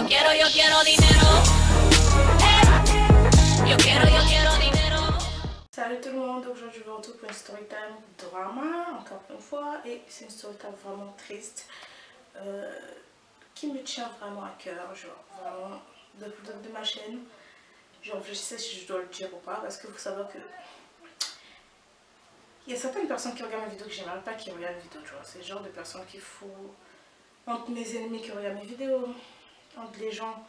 Yo quiero dinero. Yo quiero dinero. Salut tout le monde, aujourd'hui je vous retrouve pour une story time drama, encore une fois, et c'est une story time vraiment triste, qui me tient vraiment à cœur, genre vraiment, de ma chaîne. Je réfléchissais si je dois le dire ou pas, parce que vous savez que il y a certaines personnes qui regardent mes vidéos que j'aimerais pas qui regardent mes vidéos, tu vois. C'est le genre de personnes qu'il faut, entre mes ennemis qui regardent mes vidéos, entre les gens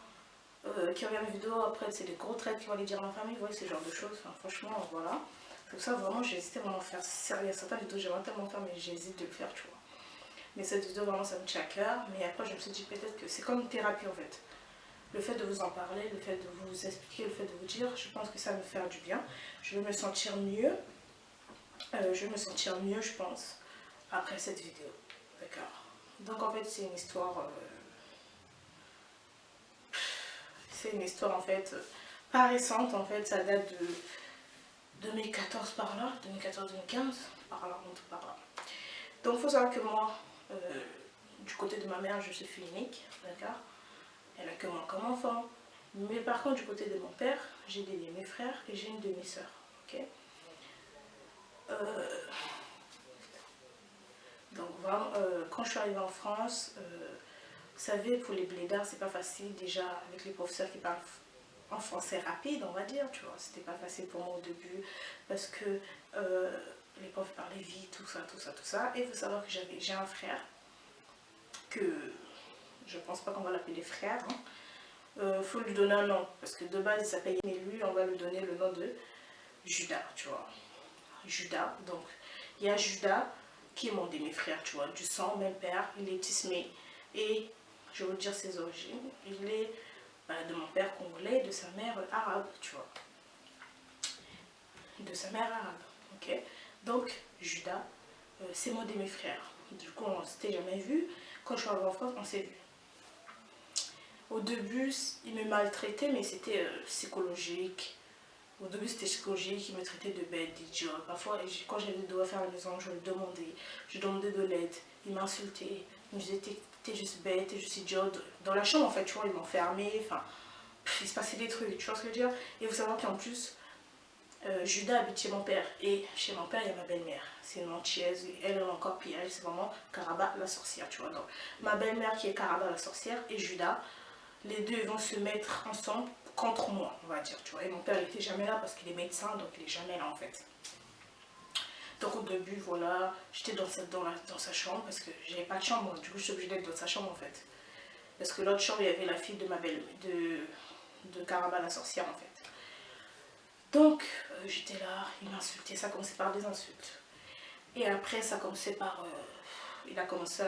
qui regardent mes vidéos, après c'est des gros traits qui vont aller dire à ma famille, vous voyez, ce genre de choses, enfin, franchement, voilà. C'est pour ça vraiment j'ai hésité vraiment à faire sérieux. Il y a certaines vidéos que j'aimerais tellement faire, mais j'hésite de le faire, tu vois. Mais cette vidéo vraiment ça me tient à cœur, mais après je me suis dit peut-être que c'est comme une thérapie en fait. Le fait de vous en parler, le fait de vous expliquer, le fait de vous dire, je pense que ça va me faire du bien. Je vais me sentir mieux. Je pense, après cette vidéo. D'accord. Donc en fait, c'est une histoire. C'est une histoire en fait pas récente, en fait. Ça date de 2014 par là, 2014-2015, par là, en tout par là. Donc il faut savoir que moi, du côté de ma mère, je suis fille unique, d'accord. Elle a que moi comme enfant. Mais par contre, du côté de mon père, j'ai des demi-frères et j'ai une demi-sœur, ok. Donc vraiment, quand je suis arrivée en France, vous savez, pour les blédards, c'est pas facile déjà avec les professeurs qui parlent en français rapide, on va dire, tu vois. C'était pas facile pour moi au début parce que les profs parlaient vite, tout ça, tout ça, tout ça. Et il faut savoir que j'ai un frère que je pense pas qu'on va l'appeler frère. Faut lui donner un nom parce que de base il s'appelle, mais lui on va lui donner le nom de Judas, tu vois. Judas, donc il y a Judas qui est mon demi-frère, tu vois, du sang, même père, il est tismé. Et je vais vous dire ses origines, il est de mon père congolais, de sa mère arabe, tu vois. De sa mère arabe, ok. Donc Judas, c'est mon demi-frère. Du coup, on ne s'était jamais vu. Quand je suis arrivée en France, on s'est vu. Au début, il me maltraitait, mais c'était psychologique. Au début, c'était psychologique, il me traitait de bête, d'idiot. Parfois, quand j'avais des devoirs à faire à la maison, je demandais de l'aide. Il m'insultait, il me disait t'es juste bête, t'es juste idiot. Dans la chambre, en fait, tu vois, ils m'ont fermé. Enfin, il se passait des trucs, tu vois ce que je veux dire. Et vous savez qu'en plus, Judas habite chez mon père. Et chez mon père, il y a ma belle-mère. C'est une antillaise, elle est encore pire. Elle, c'est vraiment Karaba la sorcière, tu vois. Donc, ma belle-mère qui est Karaba la sorcière et Judas, les deux vont se mettre ensemble contre moi, on va dire, tu vois. Et mon père n'était jamais là parce qu'il est médecin, donc il n'est jamais là en fait. Donc au début, voilà, j'étais dans sa chambre parce que j'avais pas de chambre, du coup je suis obligée d'être dans sa chambre en fait. Parce que l'autre chambre, il y avait la fille de ma belle, de Karaba la sorcière en fait. Donc j'étais là, il m'insultait, ça commençait par des insultes. Et après ça commençait par, il a commencé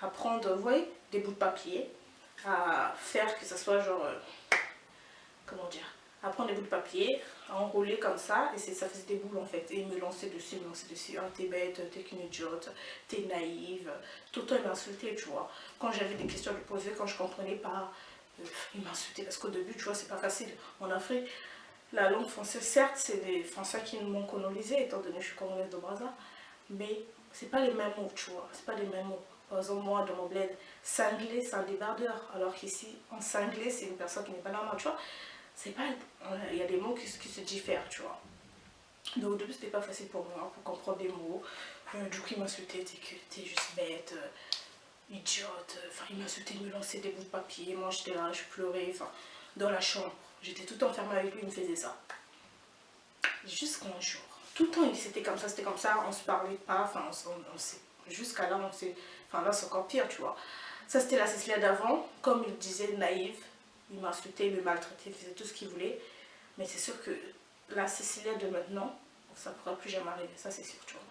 à prendre, vous voyez, des bouts de papier, à faire que ça soit genre, comment dire, à prendre des bouts de papier, à enrouler comme ça, et ça faisait des boules en fait, et il me lançait dessus, ah t'es bête, t'es qu'une idiote, t'es naïve, tout le temps il m'insultait, tu vois. Quand j'avais des questions à lui poser, quand je comprenais pas, il m'insultait, parce qu'au début, tu vois, c'est pas facile. En Afrique, la langue française, certes, c'est les Français qui m'ont colonisé, étant donné que je suis congolaise de Brazza, mais c'est pas les mêmes mots, tu vois, c'est pas les mêmes mots. Par exemple, moi, dans mon bled, cinglé, c'est un débardeur. Alors qu'ici, en cinglé, c'est une personne qui n'est pas normale, tu vois. C'est pas... Il y a des mots qui se diffèrent, tu vois. Donc au début, c'était pas facile pour moi, pour comprendre des mots. Du coup, il m'insultait, t'es juste bête, idiote. Enfin, il m'insultait, il me lançait des bouts de papier. Moi, j'étais là, je pleurais, enfin, dans la chambre. J'étais tout enfermée avec lui, il me faisait ça. Jusqu'à un jour. Tout le temps, c'était comme ça, on se parlait pas, enfin, jusqu'à là, on s'est... Enfin, là, c'est encore pire, tu vois. Ça, c'était la Cécilia d'avant. Comme il disait, naïve. Il m'insultait, il me maltraitait, il faisait tout ce qu'il voulait. Mais c'est sûr que la Cécilia de maintenant, ça ne pourra plus jamais arriver. Ça, c'est sûr, tu vois.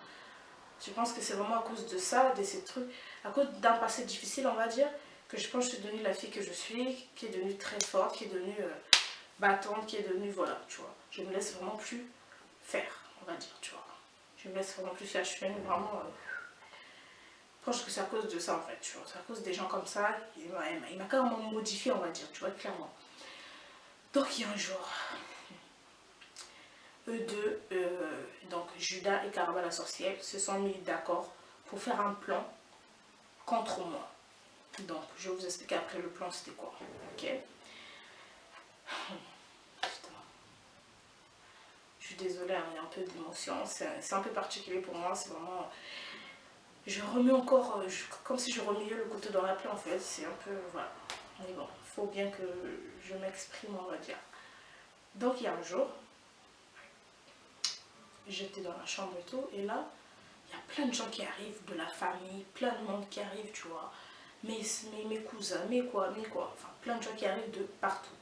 Je pense que c'est vraiment à cause de ça, de ces trucs, à cause d'un passé difficile, on va dire, que je pense que je suis devenue la fille que je suis, qui est devenue très forte, qui est devenue battante, qui est devenue, voilà, tu vois. Je me laisse vraiment plus faire, on va dire, tu vois. Je me laisse vraiment plus faire, je suis vraiment... Je pense que c'est à cause de ça en fait, tu vois. C'est à cause des gens comme ça, il m'a carrément modifié, on va dire, tu vois, clairement. Donc il y a un jour, eux deux, donc Judas et Karaba la sorcière, se sont mis d'accord pour faire un plan contre moi. Donc, je vais vous expliquer après le plan, c'était quoi. Ok. Putain. Je suis désolée, hein, il y a un peu d'émotion. C'est un peu particulier pour moi. C'est vraiment... Je remets encore... comme si je remuais le couteau dans la plaie, en fait. C'est un peu... Voilà. Mais bon, il faut bien que je m'exprime, on va dire. Donc, il y a un jour, j'étais dans la chambre et tout. Et là, il y a plein de gens qui arrivent, de la famille, plein de monde qui arrive, tu vois. Mes cousins, mes quoi, enfin plein de gens qui arrivent de partout.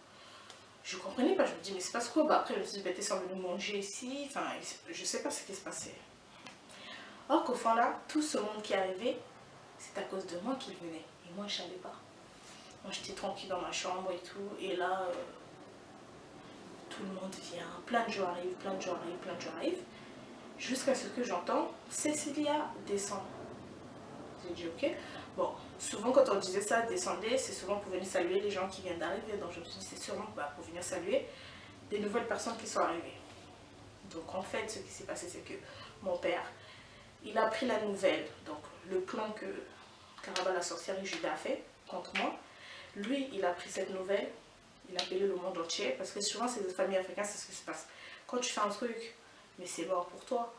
Je comprenais pas, je me dis mais c'est pas quoi, bah après je me suis dit, t'es semblé nous manger ici, enfin je sais pas ce qui se passait. Or qu'au fond là, tout ce monde qui arrivait, c'est à cause de moi qu'ils venaient, et moi je savais pas. Moi j'étais tranquille dans ma chambre et tout, et là, tout le monde vient, plein de gens arrivent, plein de gens arrivent, plein de gens arrivent, jusqu'à ce que j'entends Cécilia descend. J'ai dit ok. Bon, souvent quand on disait ça, descendez, c'est souvent pour venir saluer les gens qui viennent d'arriver. Donc je me suis dit c'est sûrement pour venir saluer des nouvelles personnes qui sont arrivées. Donc en fait, ce qui s'est passé, c'est que mon père, il a pris la nouvelle, donc le plan que Karaba la sorcière et Judas a fait contre moi. Lui, il a pris cette nouvelle, il a appelé le monde entier, parce que souvent ces familles africaines, c'est ce qui se passe. Quand tu fais un truc, mais c'est mort pour toi.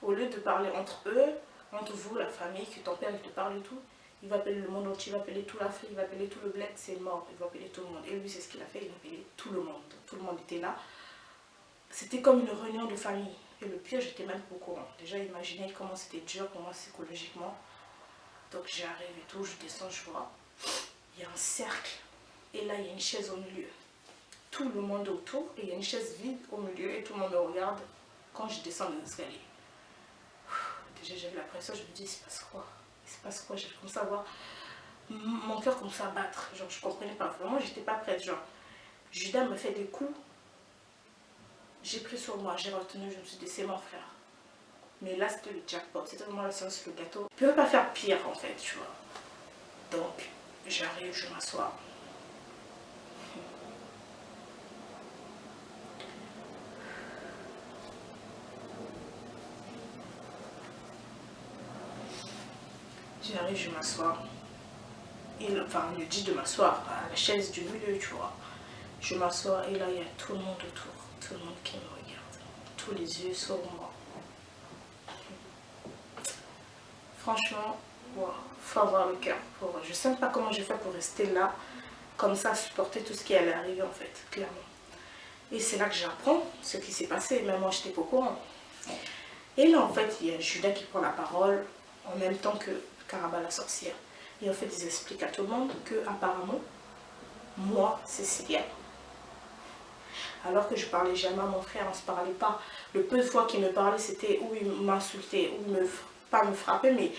Au lieu de parler entre eux, entre vous, la famille, que ton père il te parle et tout, il va appeler le monde entier, il va appeler toute l'Afrique, il va appeler tout le bled, c'est mort, il va appeler tout le monde. Et lui, c'est ce qu'il a fait, il a appelé tout le monde. Donc, tout le monde était là. C'était comme une réunion de famille. Et le pire, j'étais même pas au courant. Déjà, imaginez comment c'était dur pour moi psychologiquement. Donc j'arrive et tout, je descends, je vois. Il y a un cercle. Et là, il y a une chaise au milieu. Tout le monde est autour et il y a une chaise vide au milieu et tout le monde me regarde quand je descends les escaliers. Déjà j'avais la pression, je me dis il se passe quoi? Il se passe quoi? J'ai commencé à voir mon cœur commençait à battre. Genre je comprenais pas, vraiment j'étais pas prête. Genre Judas me fait des coups. J'ai pris sur moi, j'ai retenu, je me suis dit c'est mon frère. Mais là c'était le jackpot, c'était vraiment la séance sur le gâteau. Je ne peux pas faire pire en fait, tu vois. Donc j'arrive, je m'assois. J'arrive, je m'assois. Enfin, il me dit de m'asseoir à la chaise du milieu, tu vois. Je m'assois et là, il y a tout le monde autour. Tout le monde qui me regarde. Tous les yeux sur moi. Franchement, wow, faut avoir le cœur. Je ne sais même pas comment j'ai fait pour rester là, comme ça, supporter tout ce qui allait arriver, en fait, clairement. Et c'est là que j'apprends ce qui s'est passé. Même moi, je n'étais pas au courant. Et là, en fait, il y a Judas qui prend la parole en même temps que Karaba la sorcière. Et en fait, ils expliquent à tout le monde que apparemment, moi, Cécilia, alors que je parlais jamais à mon frère, on ne se parlait pas. Le peu de fois qu'il me parlait, c'était où il m'insultait, ou pas me frapper, mais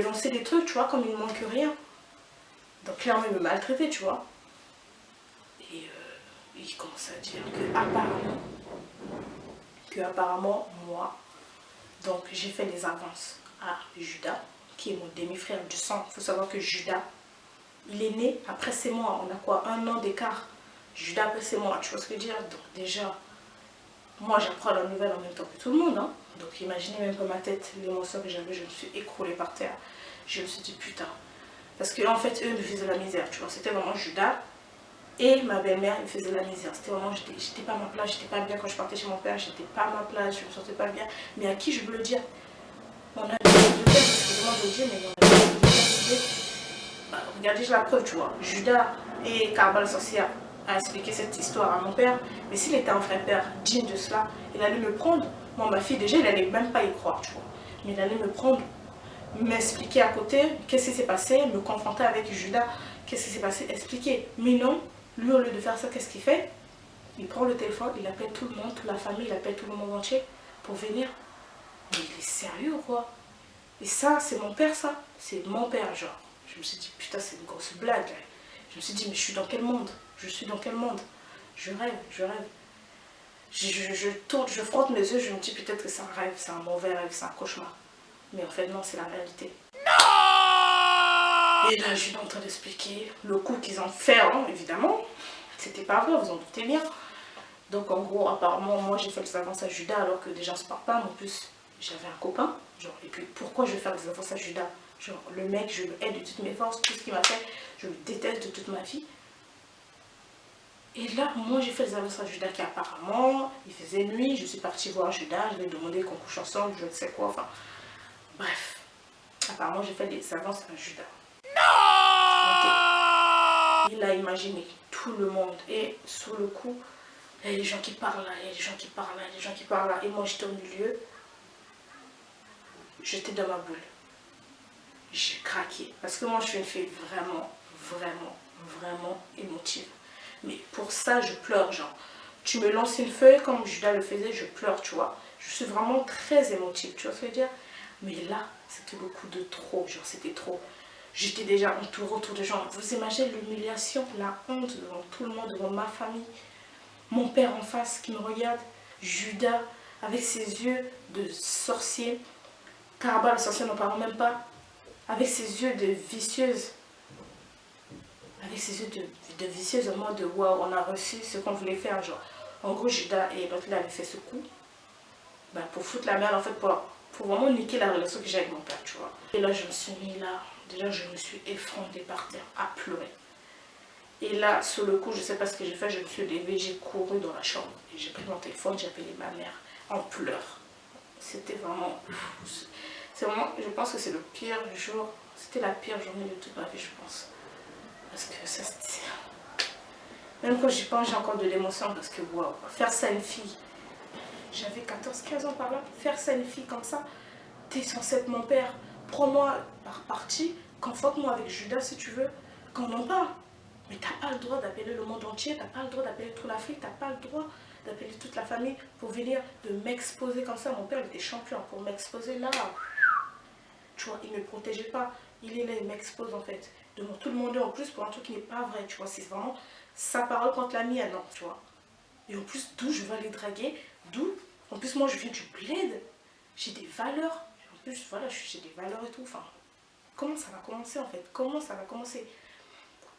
lancer des trucs, tu vois, comme il ne manque rien. Donc clairement, il me maltraitait, tu vois. Et il commence à dire que apparemment, moi, donc j'ai fait des avances à Judas, qui est mon demi-frère du sang. Il faut savoir que Judas, il est né, après c'est moi, on a quoi, 1 an d'écart. Judas, après c'est moi, tu vois ce que je veux dire? Donc déjà, moi j'apprends la nouvelle en même temps que tout le monde. Hein. Donc imaginez même pas ma tête, l'émotion que j'avais, je me suis écroulée par terre. Je me suis dit putain. Parce que en fait, eux me faisaient la misère, tu vois. C'était vraiment Judas et ma belle-mère me faisaient la misère. C'était vraiment, j'étais pas à ma place, j'étais pas bien quand je partais chez mon père, j'étais pas à ma place, je me sentais pas bien. Mais à qui je veux le dire? On a le père, excusez-moi de le dire, mais on a le regardez, j'ai la preuve, tu vois. Judas et Karaba la sorcière a expliqué cette histoire à mon père. Mais s'il était un vrai père digne de cela, il allait me prendre. Moi, ma fille, déjà, il allait même pas y croire, tu vois. Mais il allait me prendre, m'expliquer à côté qu'est-ce qui s'est passé, me confronter avec Judas, qu'est-ce qui s'est passé, expliquer. Mais non, lui, au lieu de faire ça, qu'est-ce qu'il fait? Il prend le téléphone, il appelle tout le monde, toute la famille, il appelle tout le monde entier pour venir. Mais il est sérieux ou quoi? Et ça, c'est mon père, ça. C'est mon père, genre. Je me suis dit, putain, c'est une grosse blague. Je me suis dit, mais je suis dans quel monde? Je suis dans quel monde? Je rêve, je rêve. Je tourne, je frotte mes yeux, je me dis peut-être que c'est un rêve, c'est un mauvais rêve, c'est un cauchemar. Mais en fait, non, c'est la réalité. Non! Et là, je suis en train d'expliquer le coup qu'ils ont fait, hein, évidemment. C'était pas vrai, vous en doutez bien. Donc, en gros, apparemment, moi, j'ai fait les avances à Judas alors que déjà, on se parle pas. En plus, j'avais un copain. Genre, et puis, pourquoi je vais faire des avances à Judas Genre, le mec, je le hais de toutes mes forces, tout ce qu'il m'a fait, je le déteste de toute ma vie. Et là, moi, j'ai fait les avances à Judas qui apparemment, il faisait nuit, je suis partie voir Judas, je lui ai demandé qu'on couche ensemble, je ne sais quoi, enfin, bref. Apparemment, j'ai fait des avances à Judas. Okay. Il a imaginé tout le monde, et sous le coup, il y a des gens qui parlent là, il y a des gens qui parlent là, il y a des gens qui parlent là, et moi, j'étais au milieu, j'étais dans ma bulle. J'ai craqué, parce que moi, je suis une fille vraiment émotive. Mais pour ça, je pleure, genre. Tu me lances une feuille comme Judas le faisait, je pleure, tu vois. Je suis vraiment très émotive, tu vois ce que je veux dire. Mais là, c'était beaucoup de trop, genre c'était trop. J'étais déjà entourée autour de gens. Vous imaginez l'humiliation, la honte devant tout le monde, devant ma famille. Mon père en face qui me regarde. Judas avec ses yeux de sorcier. Karaba le sorcier n'en parle même pas. Avec ses yeux de vicieuse. Avec ses yeux de vicieuse en mode waouh, on a reçu ce qu'on voulait faire. Genre, en gros, Judas et l'autre là avaient fait ce coup pour foutre la merde en fait, pour vraiment niquer la relation que j'ai avec mon père, tu vois. Et là, je me suis mis là, déjà, je me suis effondrée par terre à pleurer. Et là, sur le coup, je sais pas ce que j'ai fait, je me suis levée, j'ai couru dans la chambre et j'ai pris mon téléphone, j'ai appelé ma mère en pleurs. C'était vraiment. C'est vraiment, je pense que c'est le pire jour, c'était la pire journée de toute ma vie, je pense. Parce que ça, c'était... Même quand j'y pense, j'ai encore de l'émotion parce que, waouh, faire ça à une fille, j'avais 14-15 ans par là, faire ça à une fille comme ça, t'es censé être mon père, prends-moi par partie, conforte-moi avec Judas si tu veux, qu'on en parle. Mais t'as pas le droit d'appeler le monde entier, t'as pas le droit d'appeler toute l'Afrique, t'as pas le droit d'appeler toute la famille pour venir de m'exposer comme ça. Mon père il était champion pour m'exposer là. Tu vois, il ne me protégeait pas. Il est là, il m'expose en fait. Devant tout le monde en plus pour un truc qui n'est pas vrai, tu vois. C'est vraiment sa parole contre la mienne, non, tu vois. Et en plus, d'où je vais aller draguer, d'où, en plus moi je viens du bled, j'ai des valeurs. En plus, voilà, j'ai des valeurs et tout. Enfin, comment ça va commencer en fait? Comment ça va commencer?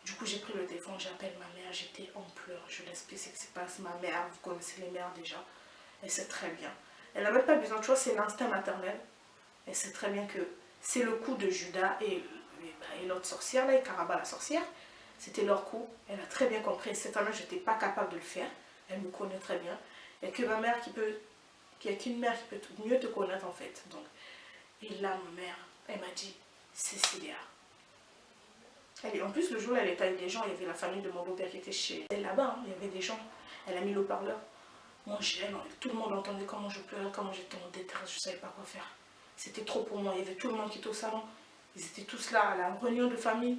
Du coup, j'ai pris le téléphone, j'appelle ma mère, j'étais en pleurs. Je lui explique ce qui se passe. Ma mère, vous connaissez les mères déjà, elle sait très bien. Elle n'a même pas besoin, tu vois, c'est l'instinct maternel. Elle sait très bien que c'est le coup de Judas et l'autre sorcière, là, et Karaba la sorcière. C'était leur coup. Elle a très bien compris. Cette année, je n'étais pas capable de le faire. Elle me connaît très bien. Il n'y a que ma mère qui peut... Il n'y a qu'une mère qui peut mieux te connaître, en fait. Donc, et là, ma mère, elle m'a dit, Cécilia. En plus, le jour où elle était avec des gens, il y avait la famille de mon beau-père qui était chez elle là-bas. Hein, il y avait des gens. Elle a mis le haut-parleur. Moi, tout le monde entendait comment je pleurais, comment j'étais en détresse. Je ne savais pas quoi faire. C'était trop pour moi. Il y avait tout le monde qui était au salon. Ils étaient tous là à la réunion de famille.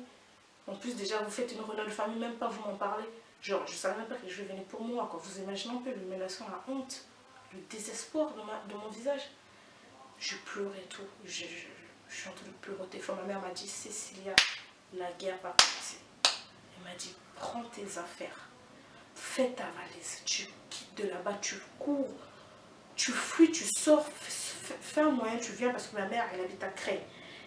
En plus, déjà, vous faites une réunion de famille, même pas vous m'en parlez. Genre, je ne savais même pas que je venais pour moi. Quand vous imaginez un peu l'humiliation, la honte, le désespoir de mon visage. Je pleurais tout. Je suis en train de pleurer au téléphone. Ma mère m'a dit, Cécilia, la guerre va commencer. Elle m'a dit, prends tes affaires. Fais ta valise. Tu quittes de là-bas, tu cours. Tu fuis, tu sors. Fais un moyen, tu viens parce que ma mère, elle habite à Creil.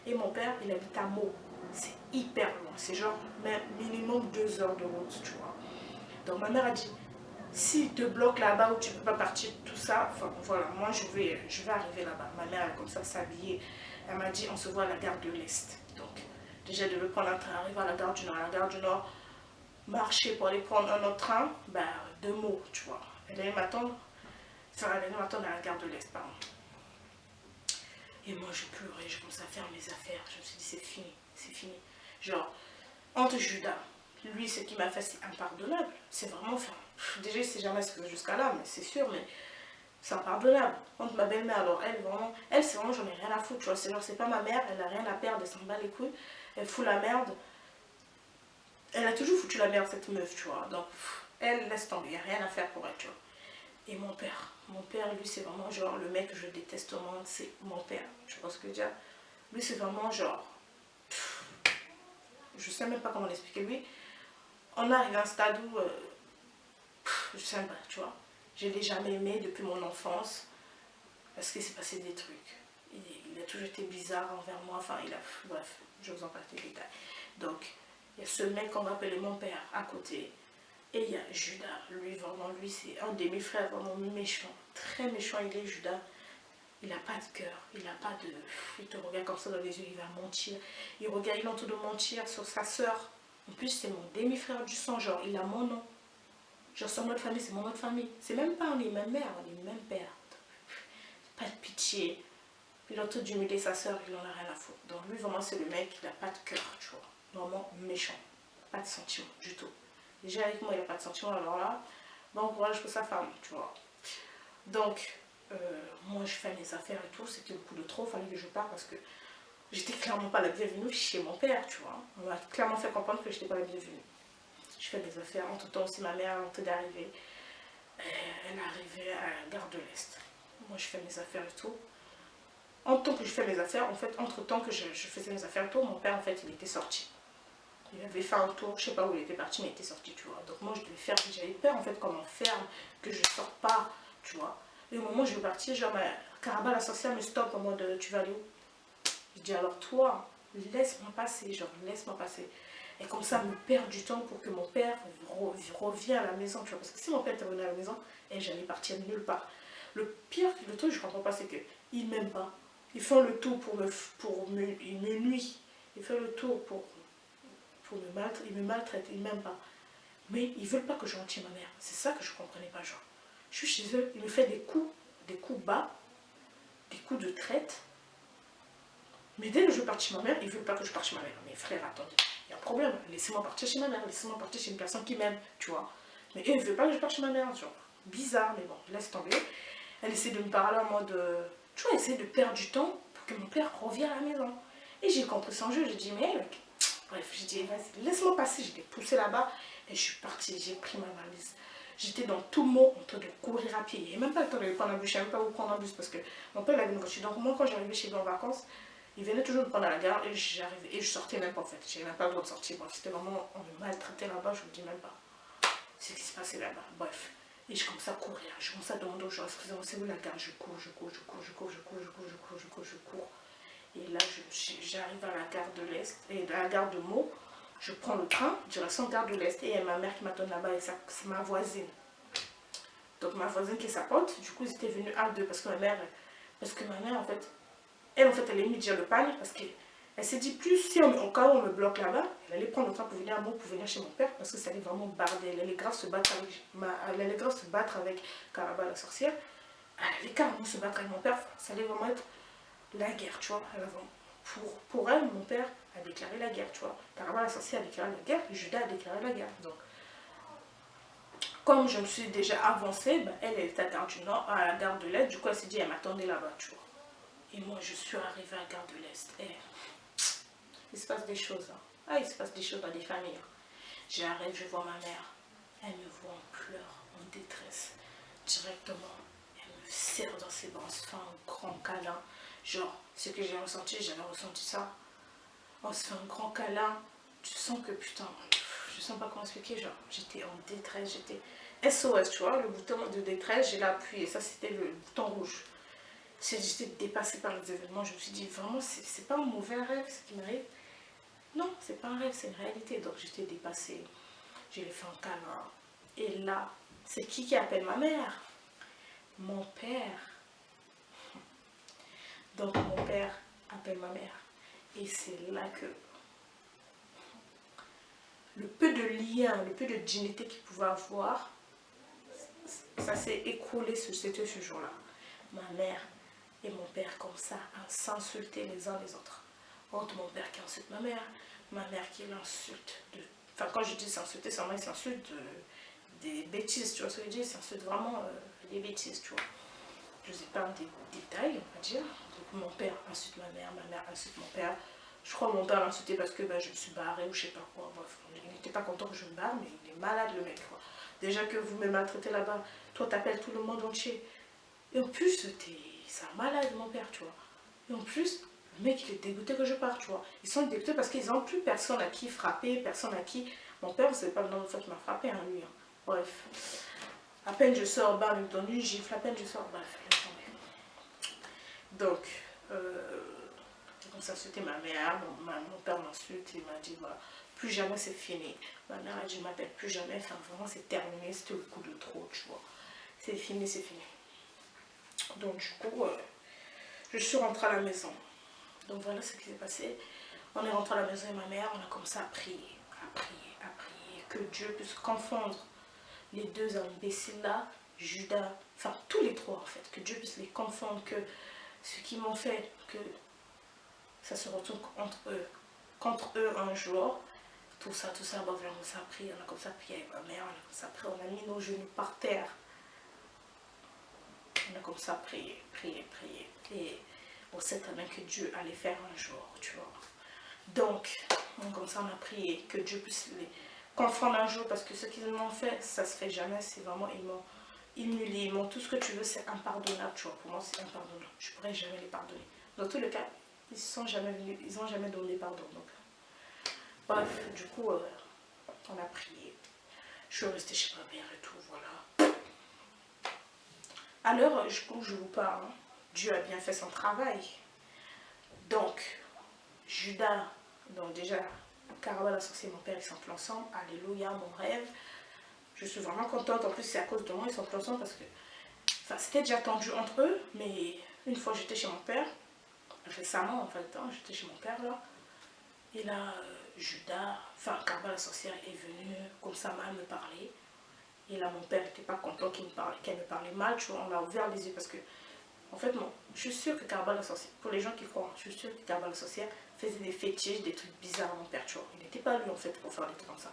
Et mon père, il habite à Meaux. C'est hyper loin. C'est genre même minimum 2 heures de route, tu vois. Donc ma mère a dit, s'il te bloque là-bas où tu ne peux pas partir, tout ça, enfin voilà, moi je vais arriver là-bas. Ma mère, elle comme ça s'habiller. Elle m'a dit, on se voit à la gare de l'Est. Donc déjà, je devais prendre un train, arriver à la gare du Nord. À la gare du Nord, marcher pour aller prendre un autre train, ben, 2 mots, tu vois. Elle allait m'attendre, elle allait m'attendre à la gare de l'Est, pardon. Et moi, je pleurais, je commençais à faire mes affaires. Je me suis dit, c'est fini, c'est fini. Genre, entre Judas, lui, ce qu'il m'a fait, c'est impardonnable. C'est vraiment, enfin, déjà, il ne sait jamais ce que jusqu'à là, mais c'est sûr, mais c'est impardonnable. Entre ma belle-mère, alors elle, vraiment, elle, c'est vraiment, j'en ai rien à foutre, tu vois. C'est genre, c'est pas ma mère, elle n'a rien à perdre, elle s'en bat les couilles. Elle fout la merde. Elle a toujours foutu la merde, cette meuf, tu vois. Donc, elle, laisse tomber, il n'y a rien à faire pour elle, tu vois. Et mon père, lui, c'est vraiment genre le mec que je déteste au monde, c'est mon père. Tu vois ce que je veux dire? Lui, c'est vraiment genre. Je sais même pas comment l'expliquer. Lui, on arrive à un stade où. Je sais pas, tu vois. Je l'ai jamais aimé depuis mon enfance parce qu'il s'est passé des trucs. Il a toujours été bizarre envers moi. Enfin, il a. Bref, je vous en passe les détails. Donc, il y a ce mec qu'on va appeler mon père à côté. Et il y a Judas, lui, vraiment, lui, c'est un de mes frères vraiment méchant, très méchant, il est Judas. il n'a pas de cœur, il n'a pas de... Il te regarde comme ça dans les yeux, il va mentir. Il regarde, il est en train de mentir sur sa soeur. En plus, c'est mon demi-frère du sang, genre, il a mon nom. Genre, son nom de famille, c'est mon nom de famille. C'est même pas, on est même mère, on est même père. Pas de pitié. Puis il est en train d'humilier sa soeur, il en a rien à foutre. Donc lui, vraiment, c'est le mec, il n'a pas de cœur, tu vois. Vraiment méchant. Pas de sentiment du tout. Déjà, avec moi, il n'a pas de sentiment, alors là, bon courage pour sa femme, tu vois. Donc, moi, je fais mes affaires et tout. C'était beaucoup de trop, il fallait que je parte parce que j'étais clairement pas la bienvenue chez mon père, tu vois. On m'a clairement fait comprendre que j'étais pas la bienvenue. Je fais mes affaires. Entre temps aussi, ma mère, en train d'arriver, elle est arrivée à la gare de l'Est. Moi, je fais mes affaires et tout. En tant que je fais mes affaires, en fait, entre temps que je faisais mes affaires et tout, mon père, en fait, il était sorti. Il avait fait un tour, je sais pas où il était parti, mais il était sorti, tu vois. Donc moi, je devais faire, j'avais peur, en fait, qu'on m'enferme, que je sorte pas, tu vois. Et au moment où je vais partir, genre, Caraba, la sorcière, me stoppe en mode, tu vas aller où? Je dis, alors toi, laisse-moi passer, genre, laisse-moi passer. Et comme ça, me perdre du temps pour que mon père revienne à la maison, tu vois. Parce que si mon père était revenu à la maison, et j'allais partir nulle part. Le pire, le truc, je comprends pas, c'est qu'ils m'aiment pas. Ils font le tout ils me nuisent. Ils font le tour pour me maltraiter, ils me maltraitent, ils m'aiment pas. Mais ils veulent pas que je rentre chez ma mère. C'est ça que je comprenais pas, genre. Je suis chez eux, ils me font des coups bas, des coups de traite. Mais dès que je pars chez ma mère, ils veulent pas que je parte chez ma mère. Mais frère, attendez, il y a un problème. Laissez-moi partir chez ma mère, laissez-moi partir chez une personne qui m'aime, tu vois. Mais eux, ils veulent pas que je parte chez ma mère, genre. Bizarre, mais bon, laisse tomber. Elle essaie de me parler en mode... tu vois, essayer de perdre du temps pour que mon père revienne à la maison. Et j'ai compris son jeu, j'ai dit, mais mec... Bref, j'ai dit, vas-y, laisse-moi passer. J'ai poussé là-bas et je suis partie. J'ai pris ma valise. J'étais dans tout le monde en train de courir à pied. Il n'y avait même pas le temps de prendre un bus. Je ne savais même pas où prendre un bus parce que mon père avait une voiture. Donc moi, quand j'arrivais chez lui en vacances, il venait toujours me prendre à la gare et j'arrivais. Et je sortais même pas en fait. J'avais même pas le droit de sortir. Bref, c'était vraiment, on me maltraitait là-bas, je ne vous dis même pas. C'est ce qui se passait là-bas. Bref. Et je commençais à courir. Je commençais à demander aux gens, excusez-moi, c'est où la gare? Je cours. Et là, j'arrive à la gare de l'Est, et à la gare de Meaux, je prends le train, direction gare de l'Est, et il y a ma mère qui m'attend là-bas, et c'est ma voisine. Donc ma voisine qui est sa pote, du coup, ils étaient venus à deux, parce que ma mère, en fait, elle est venue dire le panne, parce qu'elle s'est dit, plus si au cas où on me bloque là-bas, elle allait prendre le train pour venir à Meaux, pour venir chez mon père, parce que ça allait vraiment barder, elle allait grave se battre avec Caraba la sorcière, elle allait carrément se battre avec mon père, ça allait vraiment être la guerre, tu vois. Pour elle, mon père a déclaré la guerre, tu vois. Caraba la sorcière a déclaré la guerre, et Judas a déclaré la guerre. Donc, comme je me suis déjà avancée, ben, elle était à la gare du Nord, à la gare de l'Est, du coup elle s'est dit, elle m'attendait là-bas, tu vois. Et moi, je suis arrivée à la gare de l'Est. Et il se passe des choses, hein. Ah, il se passe des choses dans des familles. Hein. J'arrive, je vois ma mère. Elle me voit en pleurs, en détresse. Directement, elle me serre dans ses bras, on se fait un grand câlin. Genre, ce que j'ai ressenti, j'avais ressenti ça. On se fait un grand câlin. Tu sens que putain, je sens pas comment expliquer. Genre, j'étais en détresse, j'étais SOS, tu vois, le bouton de détresse, j'ai appuyé. Ça, c'était le bouton rouge. J'étais dépassée par les événements. Je me suis dit, vraiment, c'est pas un mauvais rêve ce qui m'arrive. Non, c'est pas un rêve, c'est une réalité. Donc, j'étais dépassée. Je lui ai fait un câlin. Et là, c'est qui appelle ma mère? Mon père. Donc mon père appelle ma mère. Et c'est là que le peu de lien, le peu de dignité qu'il pouvait avoir, ça s'est écroulé ce jour-là. Ma mère et mon père comme ça, à s'insulter les uns les autres. Entre mon père qui insulte ma mère qui l'insulte. Enfin, quand je dis s'insulter, c'est vraiment il s'insulte des bêtises, tu vois ce que je dis? Il s'insulte vraiment des bêtises, tu vois. Je vous épargne des détails, on va dire. Donc mon père insulte ma mère insulte mon père. Je crois que mon père l'a insulté parce que je me suis barrée ou je sais pas quoi. Bref, il n'était pas content que je me barre, mais il est malade le mec, quoi. Déjà que vous me maltraitez là-bas, toi t'appelles tout le monde entier. Et en plus, c'est un malade mon père, tu vois. Et en plus, le mec il est dégoûté que je parte, tu vois. Ils sont dégoûtés parce qu'ils n'ont plus personne à qui frapper, personne à qui... Mon père, vous savez pas le nombre de fois qu'il m'a frappé, hein, lui. Hein. Bref. À peine je sors, il me donne une gifle, à peine je sors, bref, laisse tomber. Donc, comme ça, c'était ma mère, mon père m'insulte, il m'a dit, voilà, plus jamais c'est fini. Ma mère a dit, je m'appelle plus jamais, enfin vraiment c'est terminé, c'était le coup de trop, tu vois. C'est fini, c'est fini. Donc du coup, je suis rentrée à la maison. Donc voilà ce qui s'est passé. On est rentré à la maison et ma mère, on a commencé à prier, à prier, à prier. Que Dieu puisse confondre les deux imbéciles là, Judas, enfin tous les trois en fait. Que Dieu puisse les confondre, que ce qu'ils m'ont fait, que ça se retourne contre eux un jour. Tout ça, bon, on a commencé à prier, on a commencé à prier avec ma mère, on a commencé à prier, on a mis nos genoux par terre. On a commencé à prier, prier, prier. Et on sait très bien que Dieu allait faire un jour, tu vois. Donc, comme ça, on a prié que Dieu puisse les confondre un jour, parce que ce qu'ils m'ont fait, ça se fait jamais. C'est vraiment, ils m'ont humilié, ils m'ont tout ce que tu veux, c'est impardonnable, tu vois. Pour moi, c'est impardonnable. Je ne pourrais jamais les pardonner. Dans tous les cas, ils sont jamais venus, ils n'ont jamais donné pardon. Donc, bref, du coup, on a prié. Je suis restée chez ma mère et tout, voilà. À l'heure où je vous parle, Dieu a bien fait son travail. Donc, Judas, donc déjà, Caraba l'associé, mon père, ils sont plus ensemble. Alléluia, mon rêve. Je suis vraiment contente. En plus, c'est à cause de moi, ils sont plus ensemble parce que c'était déjà tendu entre eux. Mais une fois, j'étais chez mon père. Récemment, en fait, j'étais chez mon père là. Et là, Judas, Caraba la sorcière est venue comme ça mal me parler. Et là, mon père n'était pas content qu'elle me parlait mal. Tu vois, on a ouvert les yeux parce que, en fait, non, je suis sûre que Caraba la sorcière, pour les gens qui croient, je suis sûre que Caraba la sorcière faisait des fétiches, des trucs bizarres à mon père, tu vois. Il n'était pas lui, en fait, pour faire des trucs comme ça.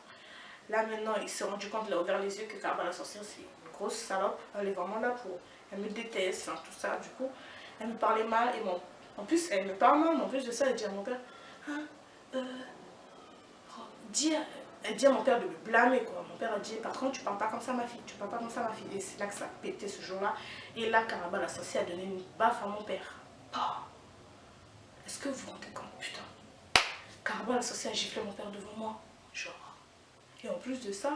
Là, maintenant, il s'est rendu compte, il a ouvert les yeux que Caraba la sorcière, c'est une grosse salope. Elle est vraiment là pour... Elle me déteste, tout ça. Du coup, elle me parlait mal. Et en plus, elle me parle mal, mais en plus de ça, elle dit à mon père, hein, elle dit à mon père de me blâmer, quoi. Mon père a dit, par contre, tu parles pas comme ça, ma fille. Tu parles pas comme ça, ma fille. Et c'est là que ça a pété ce jour-là. Et là, Caraba la sorcière a donné une baffe à mon père. Oh. Est-ce que vous vous rendez compte, putain? Caraba la sorcière a giflé mon père devant moi. Genre. Et en plus de ça,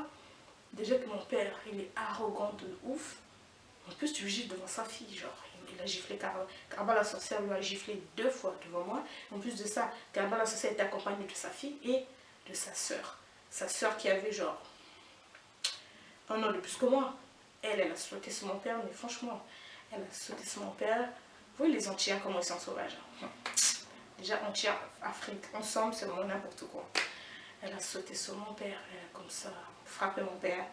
déjà que mon père, il est arrogant de ouf. En plus, tu le gifles devant sa fille, genre. Il a giflé Caraba. Caraba la sorcière lui a giflé 2 fois devant moi. En plus de ça, Caraba la sorcière était accompagnée de sa fille et de sa soeur. Sa soeur qui avait genre 1 an de plus que moi. Elle a sauté sur mon père, mais franchement, elle a sauté sur mon père. Vous voyez les Antillais, comment ils sont sauvages. Hein. Déjà, Antillais, Afrique, ensemble, c'est vraiment n'importe quoi. Elle a sauté sur mon père, elle a comme ça frappé mon père.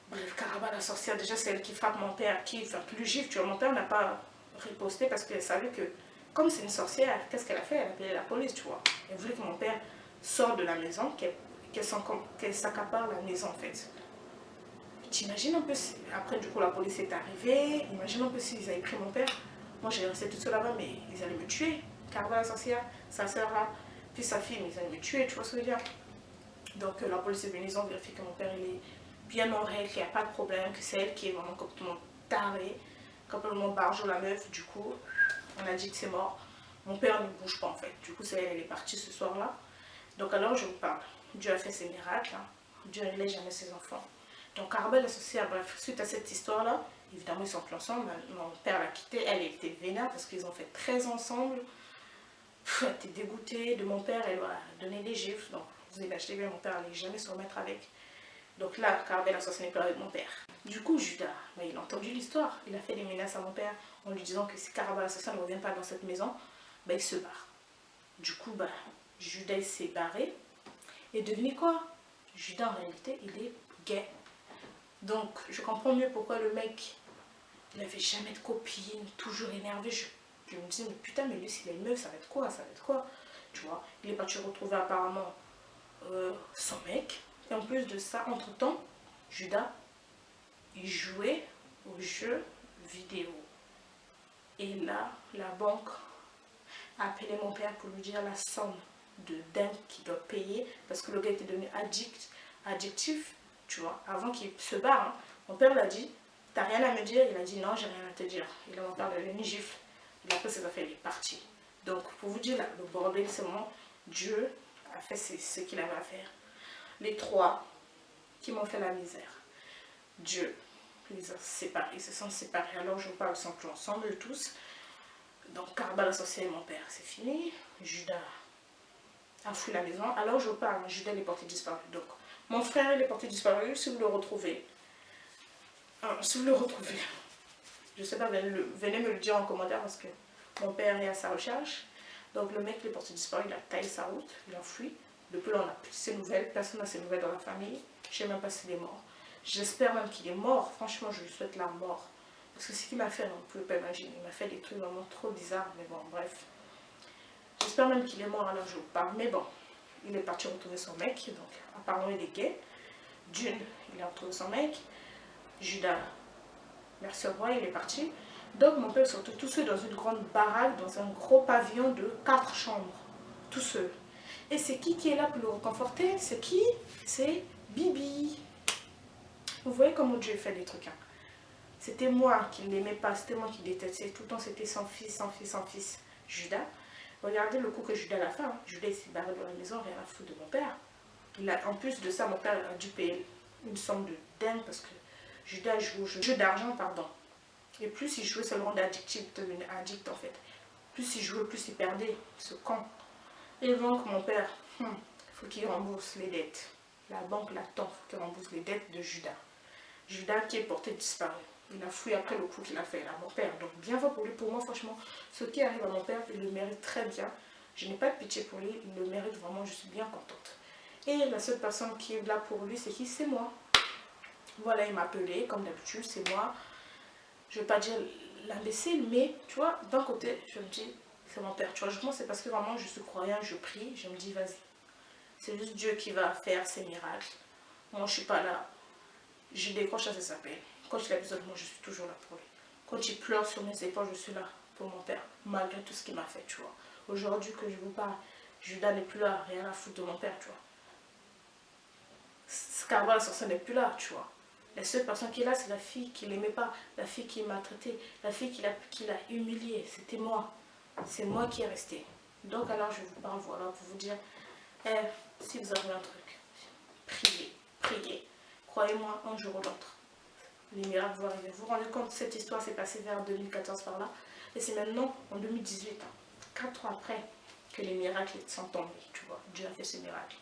Bref, Caraba la sorcière, déjà c'est elle qui frappe mon père, qui le gifle, tu vois. Mon père n'a pas riposté parce qu'elle savait que, comme c'est une sorcière, qu'est-ce qu'elle a fait? Elle a appelé la police, tu vois. Elle voulait que mon père sorte de la maison, qu'elle s'accapare la maison en fait. T'imagines un peu, après du coup la police est arrivée, imagine un peu s'ils avaient pris mon père. Moi j'ai resté toute seule là-bas, mais ils allaient me tuer. Caraba la sorcière, sa soeur là, puis sa fille, mais ils allaient me tuer, tu vois ce que je veux dire. Donc la police est venue, ils ont vérifié que mon père il est bien en règle, qu'il n'y a pas de problème, que c'est elle qui est vraiment complètement tarée, complètement barjot la meuf. Du coup, on a dit que c'est mort. Mon père ne bouge pas en fait. Du coup, c'est elle est partie ce soir-là. Donc alors je vous parle. Dieu a fait ses miracles. Hein. Dieu ne laisse jamais ses enfants. Donc Caraba la sorcière, bref, suite à cette histoire-là, évidemment ils sont plus ensemble. Mon père l'a quittée, elle était vénère parce qu'ils ont fait 13 ans ensemble. Elle était dégoûtée de mon père, elle lui a donné des gifles. Donc vous imaginez bien, mon père n'allait jamais se remettre avec. Donc là, Caraba la sorcière n'est plus avec mon père. Du coup, Judas, il a entendu l'histoire. Il a fait des menaces à mon père en lui disant que si Caraba la sorcière ne revient pas dans cette maison, il se barre. Du coup, Judas s'est barré. Et devinez quoi? Judas, en réalité, il est gay. Donc, je comprends mieux pourquoi le mec, il n'avait jamais de copine, toujours énervé. Je me dis, mais putain, mais lui, s'il a une meuf, ça va être quoi? Ça va être quoi? Tu vois, il est parti retrouver apparemment son mec. Et en plus de ça, entre-temps, Judas, il jouait aux jeux vidéo. Et là, la banque a appelé mon père pour lui dire la somme de dingue qu'il doit payer parce que le gars était devenu addictif, tu vois, avant qu'il se barre. Hein. Mon père l'a dit, t'as rien à me dire? Il a dit non, j'ai rien à te dire. Et là, mon père l'a donné gifle. Il a pris ses affaires, il est parti. Donc, pour vous dire, là, le bordel, c'est vraiment Dieu a fait ce qu'il avait à faire. Les 3 qui m'ont fait la misère, Dieu les a séparés, ils se sont séparés. Alors, je vous parle, ils sont plus ensemble tous. Donc, Caraba la sorcière et mon père, c'est fini. Judas a fui la maison. Alors, je vous parle, Judas est porté disparu. Donc, mon frère, il est porté disparu. Si vous le retrouvez, je Je sais pas, venez me le dire en commentaire parce que mon père est à sa recherche. Donc le mec il est porté disparu, il a taillé sa route, il a fui. Depuis là on n'a plus ses nouvelles, personne n'a ses nouvelles dans la famille. Je sais même pas s'il est mort. J'espère même qu'il est mort, franchement je lui souhaite la mort. Parce que ce qu'il m'a fait, on ne peut pas imaginer. Il m'a fait des trucs vraiment trop bizarres, mais bon, bref. J'espère même qu'il est mort alors je vous parle. Mais bon, il est parti retrouver son mec, donc apparemment il est gay. June, il a retrouvé son mec. Judas, merci au revoir, il est parti. Donc mon père se retrouve tout seul dans une grande baraque, dans un gros pavillon de 4 chambres. Tout seul. Et c'est qui est là pour le réconforter? C'est qui? C'est Bibi. Vous voyez comment Dieu fait des trucs. Hein? C'était moi qui ne l'aimais pas, c'était moi qui détestais. Tout le temps c'était sans fils, sans fils, sans fils. Judas. Regardez le coup que Judas a fait. Hein? Judas il s'est barré de la maison, rien à foutre de mon père. En plus de ça, mon père a dû payer une somme de dingue parce que Judas joue au jeu d'argent, pardon. Et plus il jouait, c'est le rond addictif, devenu addict en fait. Plus il jouait, plus il perdait, ce con. Et donc mon père, il faut qu'il rembourse les dettes. La banque l'attend, il faut qu'il rembourse les dettes de Judas. Judas qui est porté disparu. Il a fui après le coup qu'il a fait à mon père. Donc bien fait pour lui, pour moi franchement, ce qui arrive à mon père, il le mérite très bien. Je n'ai pas de pitié pour lui, il le mérite vraiment, je suis bien contente. Et la seule personne qui est là pour lui, c'est qui? C'est moi. Voilà, il m'a appelé, comme d'habitude, c'est moi. Je ne vais pas dire l'imbécile, mais tu vois, d'un côté, je me dis, c'est mon père. Tu vois, je pense c'est parce que vraiment, je suis croyante, je prie, je me dis, vas-y. C'est juste Dieu qui va faire ses miracles. Moi, je ne suis pas là. Je décroche à ses appels. Quand il a besoin de moi, je suis toujours là pour lui. Quand il pleure sur mes épaules, je suis là pour mon père, malgré tout ce qu'il m'a fait, tu vois. Aujourd'hui que je vous parle, Judas n'est plus là, rien à foutre de mon père, tu vois. Scarba, la sorcière n'est plus là, tu vois. La seule personne qui est là, c'est la fille qui ne l'aimait pas, la fille qui m'a traité, la fille qui l'a humilié. C'était moi. C'est moi qui est resté. Donc alors je vous parle, voilà, pour vous dire, si vous avez un truc, priez, priez. Croyez-moi, un jour ou l'autre, les miracles vont arriver. Vous vous rendez compte, cette histoire s'est passée vers 2014 par là. Et c'est maintenant, en 2018, 4 ans après, que les miracles sont tombés, tu vois. Dieu a fait ce miracle.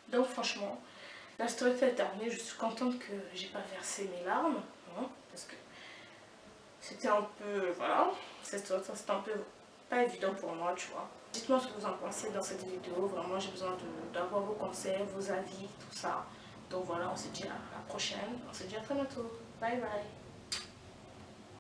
Donc franchement, la story est terminée. Je suis contente que j'ai pas versé mes larmes. Hein, parce que c'était un peu, voilà, cette story c'était un peu pas évident pour moi, tu vois. Dites-moi ce que vous en pensez dans cette vidéo. Vraiment, j'ai besoin d'avoir vos conseils, vos avis, tout ça. Donc voilà, on se dit à la prochaine. On se dit à très bientôt. Bye bye.